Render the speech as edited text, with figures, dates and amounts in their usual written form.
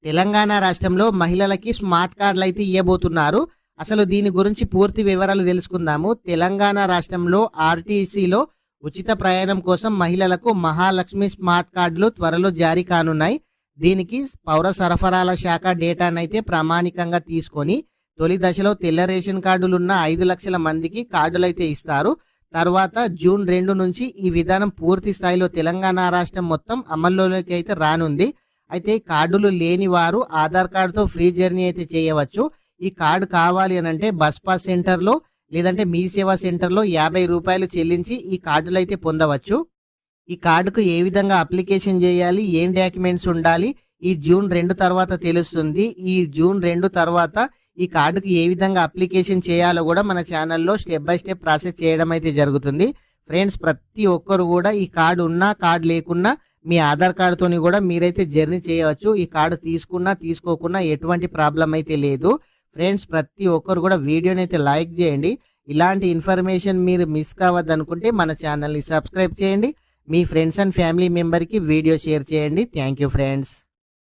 తెలంగాణ రాష్ట్రంలో మహిళలకి స్మార్ట్ కార్డులు అయితే ఇవ్వబోతున్నారు. అసలు దీని గురించి పూర్తి వివరాలు తెలుసుకుందాము. తెలంగాణ రాష్ట్రంలో ఆర్టీసీలో ఉచిత ప్రయాణం కోసం మహిళలకు మహాలక్ష్మి స్మార్ట్ కార్డులు త్వరలో జారీ కానున్నాయి. దీనికి పౌర సరఫరాల శాఖ డేటానైతే ప్రామాణికంగా తీసుకొని తొలి దశలో తెల్ల రేషన్ కార్డులున్న 5 లక్షల మందికి కార్డులైతే ఇస్తారు. తర్వాత జూన్ 2 నుంచి ఈ విధానం పూర్తి స్థాయిలో తెలంగాణ రాష్ట్రం మొత్తం అమల్లోకి అయితే రానుంది. అయితే కార్డులు లేని వారు ఆధార్ కార్డుతో ఫ్రీ జర్నీ అయితే చేయవచ్చు. ఈ కార్డు కావాలి అని అంటే బస్ పాస్ సెంటర్లో లేదంటే మీ సేవా సెంటర్లో 50 రూపాయలు చెల్లించి ఈ కార్డులు అయితే పొందవచ్చు. ఈ కార్డుకు ఏ విధంగా అప్లికేషన్ చేయాలి, ఏం డాక్యుమెంట్స్ ఉండాలి, ఈ జూన్ 2 తర్వాత తెలుస్తుంది. ఈ జూన్ 2 తర్వాత ఈ కార్డుకి ఏ విధంగా అప్లికేషన్ చేయాలో కూడా మన ఛానల్లో స్టెప్ బై స్టెప్ ప్రాసెస్ చేయడం అయితే జరుగుతుంది. ఫ్రెండ్స్, ప్రతి ఒక్కరు కూడా ఈ కార్డు ఉన్నా కార్డు లేకున్నా మీ ఆధార్ కార్డుతోని కూడా మీరైతే జర్నీ చేయవచ్చు. ఈ కార్డు తీసుకున్నా తీసుకోకున్నా ఎటువంటి ప్రాబ్లం అయితే లేదు. ఫ్రెండ్స్, ప్రతి ఒక్కరు కూడా వీడియోని అయితే లైక్ చేయండి. ఇలాంటి ఇన్ఫర్మేషన్ మీరు మిస్ కావద్దనుకుంటే మన ఛానల్ని సబ్స్క్రైబ్ చేయండి. మీ ఫ్రెండ్స్ అండ్ ఫ్యామిలీ మెంబర్కి వీడియో షేర్ చేయండి. Thank you friends.